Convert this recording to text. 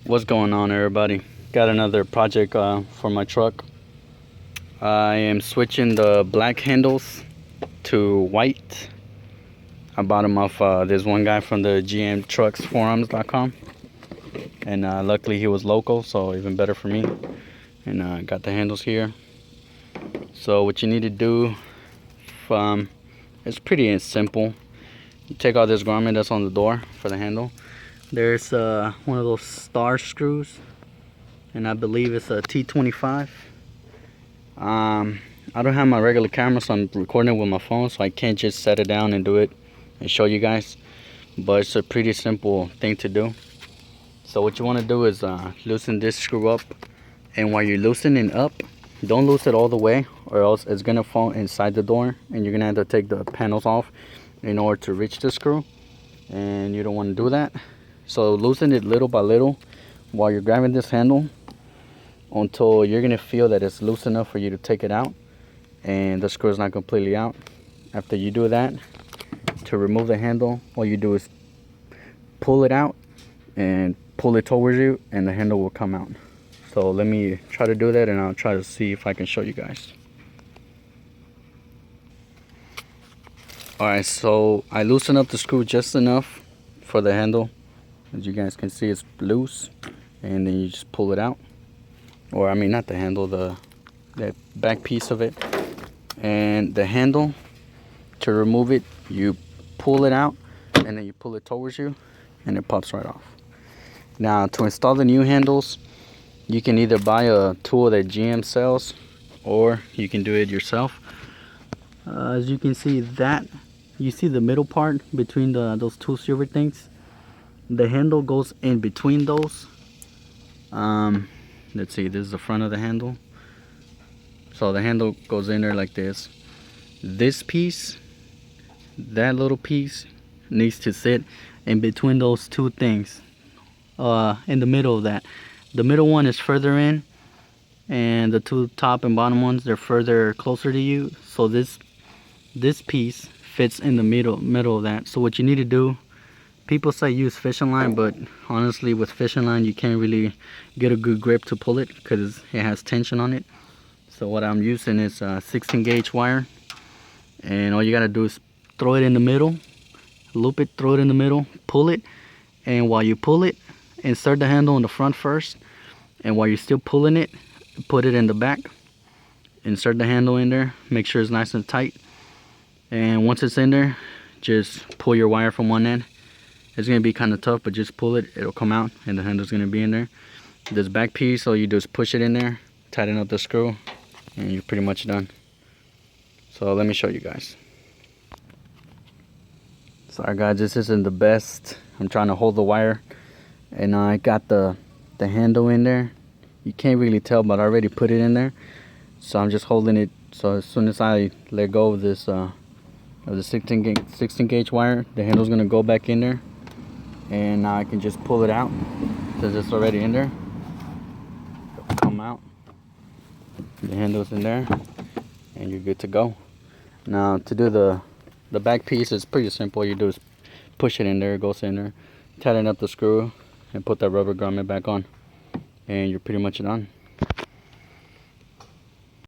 What's going on, everybody? Got another project for my truck. I am switching the black handles to white. I bought them off this one guy from the gmtrucksforums.com, and luckily he was local, so even better for me. And I got the handles here. So what you need to do, it's pretty simple. You take out this grommet that's on the door for the handle. There's one of those star screws, and I believe it's a T25. I don't have my regular camera, so I'm recording it with my phone, so I can't just set it down and do it and show you guys. But it's a pretty simple thing to do. So what you want to do is loosen this screw up, and while you're loosening up, don't loosen it all the way, or else it's gonna fall inside the door, and you're gonna have to take the panels off in order to reach the screw, and you don't want to do that. So loosen it little by little while you're grabbing this handle until you're gonna feel that it's loose enough for you to take it out and the screw is not completely out. After you do that, to remove the handle, all you do is pull it out and pull it towards you, and the handle will come out. So let me try to do that, and I'll try to see if I can show you guys. Alright, so I loosen up the screw just enough for the handle. As you guys can see, it's loose, and then you just pull it out. Or I mean, not the handle, that back piece of it. And the handle, to remove it, you pull it out, and then you pull it towards you, and it pops right off. Now, to install the new handles, you can either buy a tool that GM sells, or you can do it yourself. As you can see, you see the middle part between those two silver things? The handle goes in between those. Let's see, this is the front of the handle. So the handle goes in there like this. This piece, that little piece, needs to sit in between those two things, in the middle of that. The middle one is further in, and the two top and bottom ones, they're further closer to you. So this piece fits in the middle of that. So what you need to do, people say use fishing line, but honestly with fishing line you can't really get a good grip to pull it because it has tension on it. So what I'm using is 16 gauge wire, and all you gotta do is throw it in the middle, loop it, throw it in the middle, pull it, and while you pull it, insert the handle in the front first, and while you're still pulling it, put it in the back, insert the handle in there, make sure it's nice and tight, and once it's in there, just pull your wire from one end. It's going to be kind of tough, but just pull it, it'll come out, and the handle's going to be in there. This back piece, all you do is push it in there, tighten up the screw, and you're pretty much done. So let me show you guys. Sorry guys, this isn't the best. I'm trying to hold the wire, and I got the handle in there. You can't really tell, but I already put it in there. So I'm just holding it, so as soon as I let go of this of the 16 gauge wire, the handle's going to go back in there. And now I can just pull it out because it's already in there. It'll come out. The handle's in there, and you're good to go. Now to do the back piece, it's pretty simple. You do is push it in there, it goes in there, tighten up the screw, and put that rubber grommet back on, and you're pretty much done.